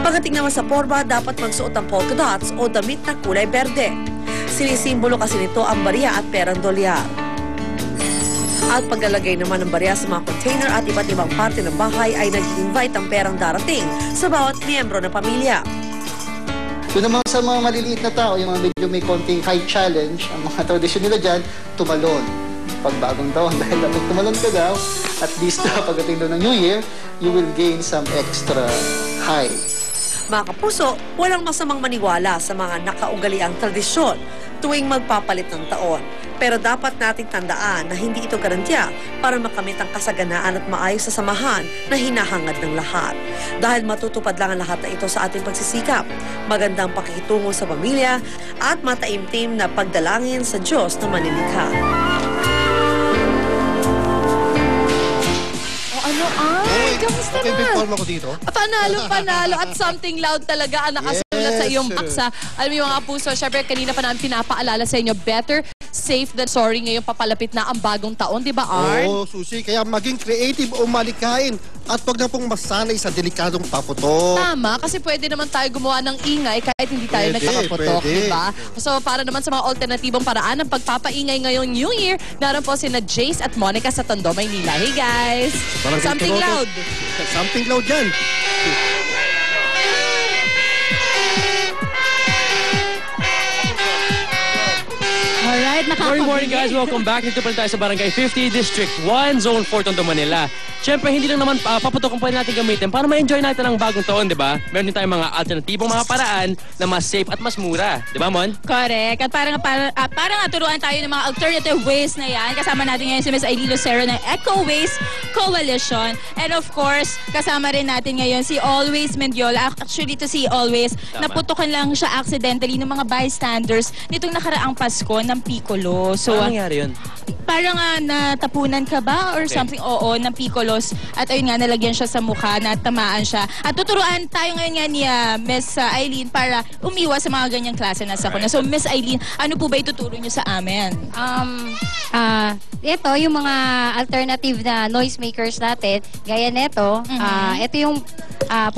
Pagdating naman sa porma, dapat magsuot ng polka dots o damit na kulay berde. Sinisimbolo kasi nito ang barya at perang dolyar. At paglalagay naman ng barya sa mga container at iba't ibang parte ng bahay ay nag-invite ang perang darating sa bawat miyembro ng pamilya. Doon naman sa mga maliliit na tao, yung mga medyo may konting height challenge, ang mga tradisyon nila dyan, tumalon. Pag bagong taon, dahil pag tumalon ka daw, at least pagdating doon ng New Year, you will gain some extra height. Mga kapuso, walang masamang maniwala sa mga nakaugaliang tradisyon tuwing magpapalit ng taon. Pero dapat nating tandaan na hindi ito garantiya para makamit ang kasaganaan at maayos sa samahan na hinahangad ng lahat. Dahil matutupad lang ang lahat na ito sa ating pagsisikap, magandang pakikitungo sa pamilya at mataimtim na pagdalangin sa Diyos na manilikha. Kamusta na? Okay, perform ako dito. Panalo. At something loud talaga ang nakasulat sa iyong paksa. Alam mo yung mga puso, syempre kanina pa namin pinapaalala sa inyo, better safe than sorry ngayong papalapit na ang bagong taon, di ba, Arn? Oo, Susie. Kaya maging creative o malikain at wag na pong masanay sa delikadong paputok. Tama, kasi pwede naman tayo gumawa ng ingay kahit hindi tayo nagpapaputok, di ba? So, para naman sa mga alternatibong paraan ng pagpapaingay ngayong New Year, naroon po sina Jace at Monica sa Tondo, Maynila. Hey, guys! Something loud! Something loud yan! Alright, Morning guys, welcome back. Dito pa tayo sa Barangay 50, District 1, Zone 4, Tondo, Manila. Siyempre, hindi lang naman paputok ang pwede natin gamitin para ma-enjoy natin ang bagong taon, di ba? Meron din tayong mga alternatibong mga paraan na mas safe at mas mura. Di ba, Mon? Correct. At parang naturuan tayo ng mga alternative ways na yan. Kasama natin ngayon si Ms. Aileen Lucero ng Eco Waste Coalition. And of course, kasama rin natin ngayon si Always Mendiola. Actually, to si Always, naputokan lang siya accidentally ng mga bystanders nitong nakaraang Pasko ng Piccolo. So, ano nangyari yun? Parang natapunan ka ba or something? Oo, ng Piccolos. At ayun nga, nalagyan siya sa mukha, natamaan siya. At tuturuan tayo ngayon nga ni Ms. Aileen para umiwas sa mga ganyang klase na sakuna. So, Ms. Aileen, ano po ba ituturo niyo sa amin? Ito, yung mga alternative na noisemakers natin, gaya neto, ito yung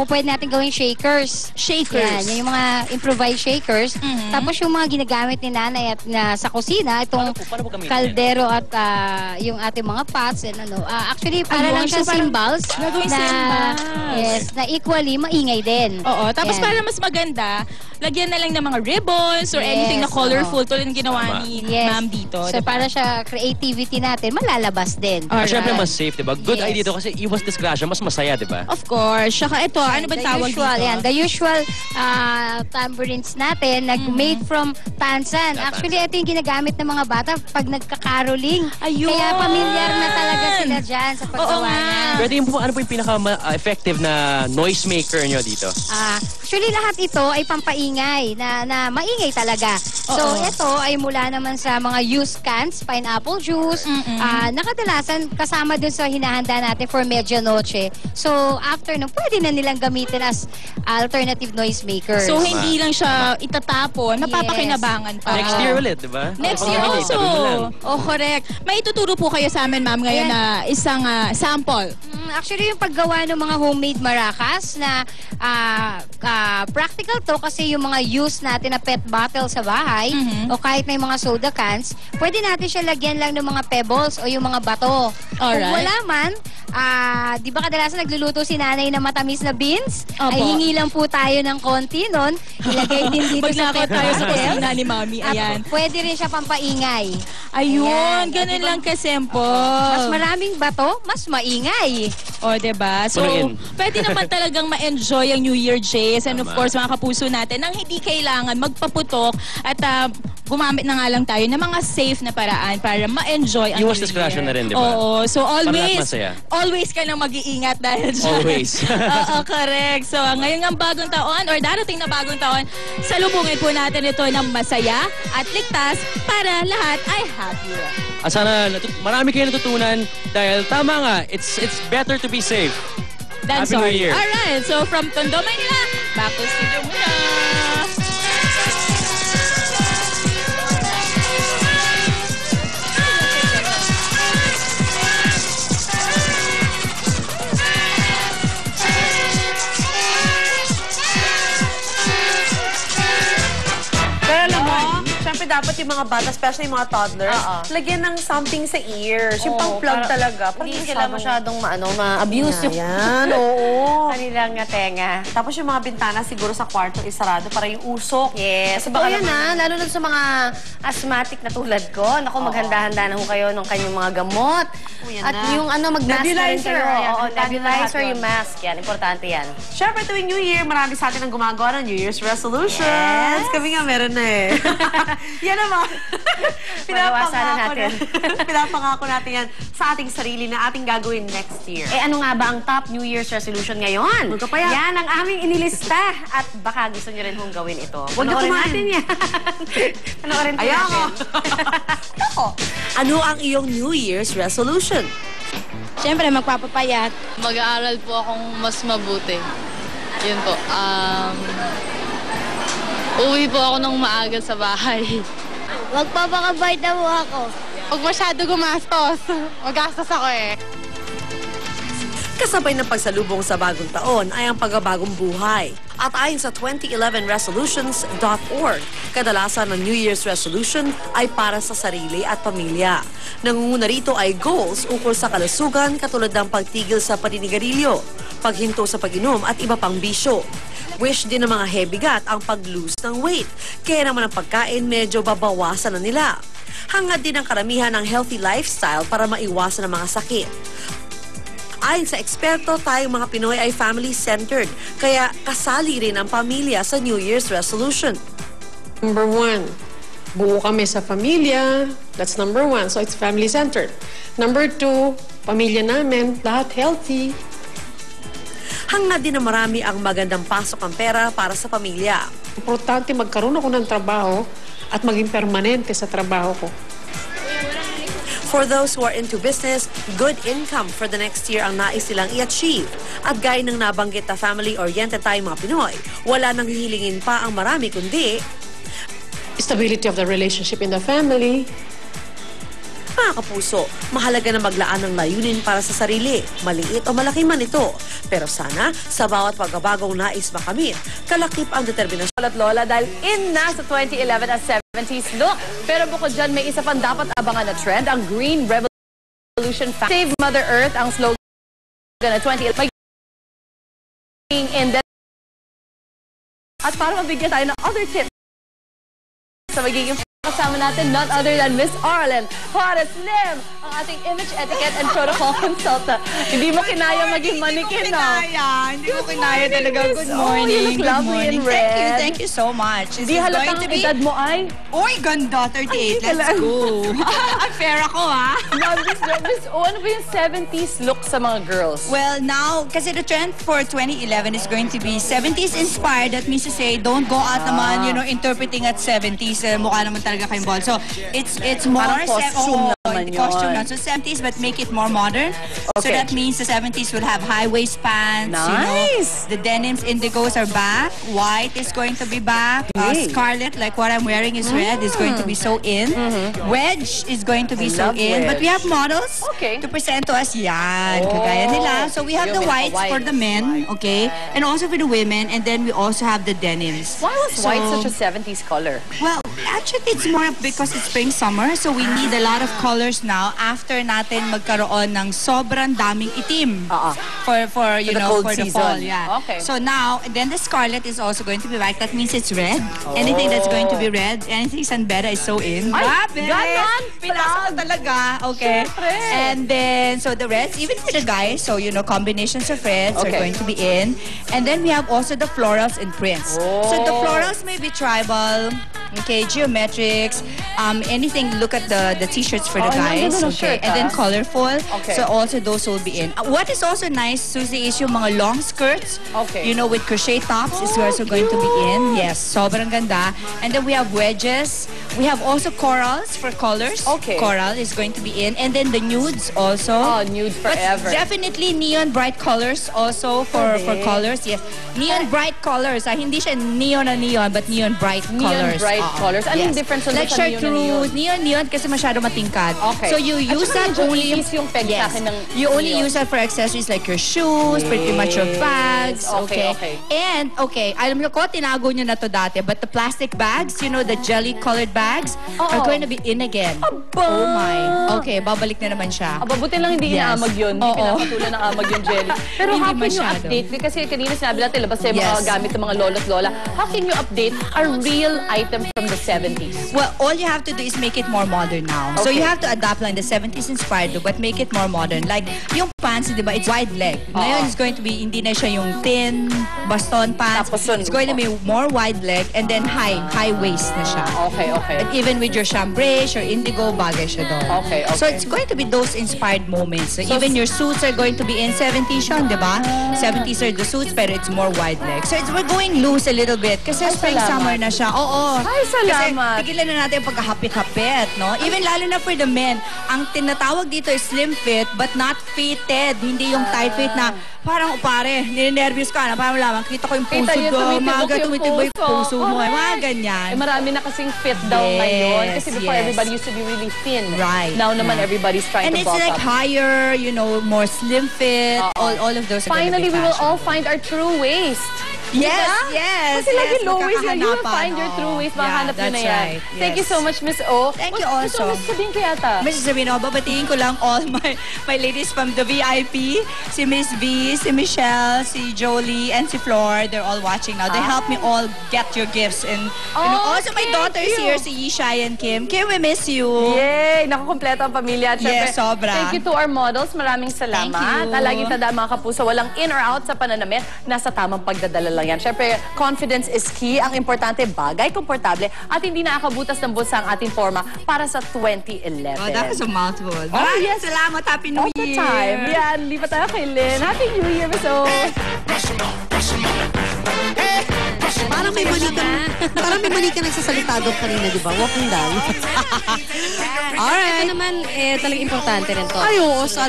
pwede natin gawing shakers. Shakers? Yan, yung mga improvised shakers. Tapos yung mga ginagamit ni nanay at sa kusina, itong kaldero at yung ating mga pots and actually para lang siya cymbals na equally maingay din. Oo, tapos para mas maganda, lagyan na lang ng mga ribbons or anything na colorful tulad ng ginawa ni ma'am dito. So para sa creativity natin, malalabas din. Siyempre mas safe, diba? Good idea ito kasi iwas disgrasya, mas masaya, diba? Of course. Saka ito, ano ba tawag dito? The usual tambourines natin, made from tansan. Actually, ito yung ginagamit ng mga bata pag nagkakaroling. Ayun! Kaya familiar na talaga sila dyan sa paggawa niya. Pwede yung ano po yung pinaka-effective na noisemaker nyo dito? Actually, lahat ito ay pampaingay na maingay talaga. So, ito ay mula naman sa mga used cans, pineapple juice. Nakadalasan kasama dun sa hinahanda natin for medianoche. So, after nun, pwede na nilang gamitin as alternative noisemakers. So, hindi lang siya itatapon, mapapakinabangan pa. Next year ulit, diba? Next year also. Oh, correct. May ituturo po kayo sa amin, ma'am, ngayon na isang sample. Actually, yung paggawa ng mga homemade maracas na practical to kasi yung mga used natin na pet bottle sa bahay o kahit may mga soda cans, pwede natin siya lagyan lang ng mga pebbles o yung mga bato. Alright. Kung wala man, di ba kadalasan nagluluto si nanay ng matamis na beans? Opo. Ay hingi lang po tayo ng konti nun. Ilagay din dito sa pet tayo sa bottle. kusina ni Mami. Ayan. At pwede rin siya pampaingay. Ayun, ganun lang kasimple. Mas maraming bato, mas maingay. O, diba? So, pwede naman talagang ma-enjoy ang New Year, Jace. And of course, mga kapuso natin, nang hindi kailangan magpaputok at gumamit na nga lang tayo ng mga safe na paraan para ma-enjoy ang Iwas New disgrasya Year. na rin, diba? Oo. So, Masaya. always ka nang mag-iingat dahil dyan. Always. Oo, correct. So, ngayon ang bagong taon or darating na bagong taon, salubungin po natin ito ng masaya at ligtas para lahat ay happy. At sana marami kayo natutunan dahil tama nga, it's better to be safe. Happy New Year. Alright, so from Tondo, Manila, back to studio muna. dapat yung mga bata, especially yung mga toddlers, lagyan ng something sa ears. Yung pang-plug talaga. Hindi sila masyadong ma-abuse yung Yan, oo. kanilang tenga. Tapos yung mga bintana siguro sa kwarto isarado para yung usok. Yes. Kasi So, baka yan lalo na sa mga asthmatic na tulad ko. Naku, maghanda-handa na ho kayo ng kanyang mga gamot. yan At na. yung mag-mask na rin Nebulizer. kayo. Ayan, Oo, importante nebulizer, lahat yung mask. Yan, importante yan. Siyempre, tuwing New Year, marami sa atin ang gumagawa ng New Year's resolutions. Kami nga meron na eh. Yan naman. Mabawasan na natin. Pinapangako natin yan sa ating sarili na ating gagawin next year. Ano nga ba ang top New Year's resolution ngayon? Magkapayat. Yan ang aming inilista. At baka gusto nyo rin hong gawin ito. Huwag na Panoorin kumain. natin yan. Panoorin po Ayan natin. Ano ang iyong New Year's resolution? Siyempre, magpapapayat. Mag-aaral po akong mas mabuti. Yun po. Uwi po ako ng maaga sa bahay. Magpapakabait na mo ako. Huwag masyado gumastos. Magastos ako eh. Kasabay ng pagsalubong sa bagong taon ay ang pagbabagong buhay. At ayon sa 2011resolutions.org, kadalasan ng New Year's resolution ay para sa sarili at pamilya. Nangunguna rito ay goals ukol sa kalusugan katulad ng pagtigil sa paninigarilyo, paghinto sa pag-inom at iba pang bisyo. Wish din ng mga hebigat ang pag-lose ng weight, kaya naman ang pagkain medyo babawasan na nila. Hangad din ang karamihan ng healthy lifestyle para maiwasan ang mga sakit. Ayon sa eksperto, tayong mga Pinoy ay family-centered, kaya kasali rin ang pamilya sa New Year's resolution. Number one, buo kami sa pamilya. That's number one. So it's family-centered. Number two, pamilya namin, lahat healthy. Hangad din na marami ang magandang pasok ng pera para sa pamilya. Importante magkaroon ako ng trabaho at maging permanente sa trabaho ko. For those who are into business, good income for the next year ang nais silang i-achieve. At gaya ng nabanggit na family-oriented tayong mga Pinoy, wala nang hihilingin pa ang marami kundi Stability of the relationship in the family. mga kapuso, mahalaga na maglaan ng layunin para sa sarili, maliit o malaki man ito. Pero sana, sa bawat pagbabagong nais makamit, kalakip ang determinasyon. At Lola, dahil in na sa 2011 at 70s look. Pero bukod dyan, may isa pang dapat abangan na trend, ang Green Revolution. Save Mother Earth, ang slogan na 2011. At para mabigyan tayo ng other tips sa magiging kasama natin, not other than Miss Arlen Juarez Lim, ang ating image etiquette and protocol consultant. Hindi mo kinaya maging manikin, no? Hindi ko kinaya talaga. Good morning. You look lovely in red. Thank you so much. Di halatang edad mo ay? Uy, ganda. 38. Let's go. Fair ako, ha? Ano ba yung 70s look sa mga girls? Well, now, kasi the trend for 2011 is going to be 70s inspired. That means to say, don't go out naman, interpreting at 70s. Mukha naman talaga kayong ball. So, it's more... Parang costume naman yun. Costume na. So, 70s, but make it more modern. So, that means the 70s will have high waist pants. Nice. The denims indigos are back. White is going to be back. Scarlet, like what I'm wearing is red, is going to be so in. Wedge is going to be so in. But we have models to present to us. Yan, kagaya nila. So, we have the whites for the men, okay? And also for the women. And then we also have the denims. Why was white such a 70s color? Well, actually, it's more because it's spring, summer. So, we need a lot of colors now after natin magkaroon ng sobrang daming itim for you know, for the fall. Yeah. Okay. So, now, then the scarlet is also going to be white. That means it's red. Anything that's going to be red, anything Sanbeda is so in. Grabe! Ganon! Pinasok ko talaga. Okay. And then, so the reds, even for the guys, so, combinations of reds are going to be in. And then we have also the florals and prints. So the florals may be tribal, geometrics, anything. Look at the t-shirts for the guys. Okay. And then colorful. Okay. So also those will be in. What is also nice, Susie, is yung mga long skirts. Okay. With crochet tops is also going to be in. Yes, sobrang ganda. And then we have wedges. We have also corals for colors. Okay. Coral is going to be in. And then the nudes also. Oh, nude forever. But definitely neon bright colors also for colors. Yes. Neon bright colors. Hindi siya neon na neon, but neon bright colors. Bright bright colors. Anong difference nun Like sa chartreuse, neon kasi masyado matingkad. Okay. So you use that only... yung peg sa akin ng You only neon. use that for accessories like your shoes, pretty much your bags. Okay. And, alam niyo ko, tinago niyo na to dati, but the plastic bags, you know, the jelly-colored bags, are going to be in again. Oh my. Okay, babalik na naman siya. Buti lang hindi inaamag yun. Hindi pinapatulan ng amag yung jelly. Pero Hindi how can you masyado. update? Kasi kanina sinabi natin, labas yung mga gamit ng mga lolo't lola. How can you update a real item from the 70s? Well, all you have to do is make it more modern now. So you have to adapt lang the 70s inspired look, but make it more modern. Like, yung pants, di ba, it's wide leg. Ngayon, it's going to be, hindi na siya yung thin, baston pants. It's going to be more wide leg and then high waist na siya. Okay. And even with your chambray, your indigo, bagay siya doon. Okay. So it's going to be those inspired moments. So even your suits are going to be in 70s yun, di ba? 70s are the suits, pero it's more wide leg. So we're going loose a little bit kasi spring, summer na siya. Oo. Ay, salamat. Kasi tigilan na natin yung pagkahapit-hapit, no? Even lalo na for the men, ang tinatawag dito is slim fit but not fitted. Hindi yung tight fit na parang, pare, ninenervyos ka na, parang lamang, kita ko yung puso ko, tumitibok yung puso mo, mga ganyan. Marami na kasing fit daw ngayon. Kasi before, everybody used to be really thin. Right. Now naman, everybody's trying to bulk And it's like up. higher, you know, more slim fit, all of those are Finally, we gonna be will fashion. all find our true waist. Yes. Kasi lagi low waist yan. You will magkakahanapan. find your true waist. Mahanap nyo na that's yan. right. Thank you Yes. so much, Miss O. Thank you also. Miss sabihin ko yata. Miss Sabihin ako, babatiin ko lang all my ladies from the VIP. Si Miss V, si Michelle, si Jolie, and si Flor. They're all watching now. They help me all get your gifts. And you know, also my daughters here, si Yishai and Kim. Kim, we miss you. Yay! Nakakompleto ang pamilya. At syempre, Yes, sobra. Thank you to our models. Maraming salamat. Thank you. Laging tandaan mga kapuso, walang in or out sa pananamit. Nasa tamang pagdadala lang yan. Syempre, confidence is key. Ang importante, bagay, komportable, at hindi nakakabutas ng bulsa ang ating forma para sa 2011. Oh, that was a mouthful. Yes. Salamat. Happy New All the Year. time. Yan, lipat tayo kay Lynn. Happy New Year, Miss O. Parang may mali ka nagsasalita doon kanina, di ba? Walking down. Alright. Ito naman, talagang importante rin to. Ay, oo. Sa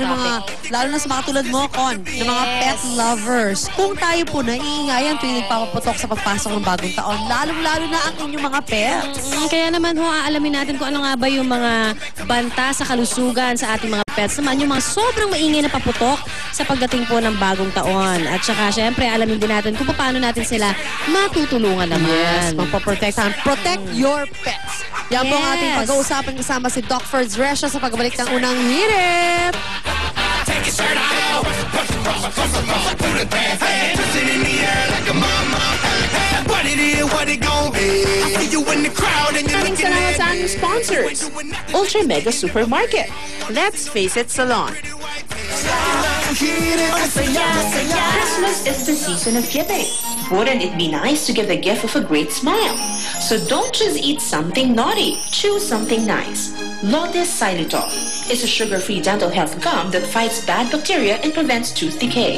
lalo na sa mga tulad mo, Con, ng mga pet lovers. Kung tayo po naiingayan tuwing nagpapaputok sa pagpasok ng bagong taon, lalong-lalo na ang inyong mga pets. Kaya naman ho, aalamin natin kung ano nga ba yung mga banta sa kalusugan sa ating mga pets naman, yung mga sobrang maingay na paputok sa pagdating po ng bagong taon. At saka, syempre, alamin din natin kung paano natin sila matutulungan naman. Yes, mapaprotektahan. Protect your pets. Yan po ang ating pag-uusapan kasama si Doc Ferds Resha sa pagbalik ng unang hirit. Maraming salamat sa aming sponsors. Ultra Mega Supermarket. Let's Face It Salon. Christmas is the season of giving. Wouldn't it be nice to give the gift of a great smile? So don't just eat something naughty. Choose something nice. Lotus Xylitol is a sugar-free dental health gum that fights bad bacteria and prevents tooth decay.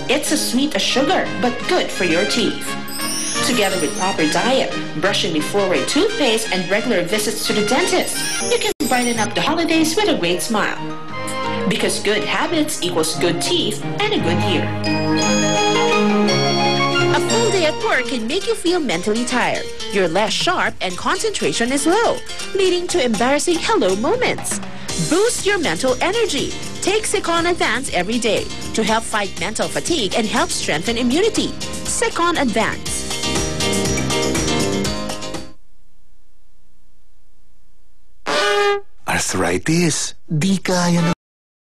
It's as sweet as sugar, but good for your teeth. Together with proper diet, brushing before wear toothpaste, and regular visits to the dentist, you can brighten up the holidays with a great smile. Because good habits equals good teeth and a good year. A full day at work can make you feel mentally tired. You're less sharp and concentration is low, leading to embarrassing hello moments. Boost your mental energy. Take Secon Advance every day to help fight mental fatigue and help strengthen immunity. Secon Advance. Arthritis, di kaya ng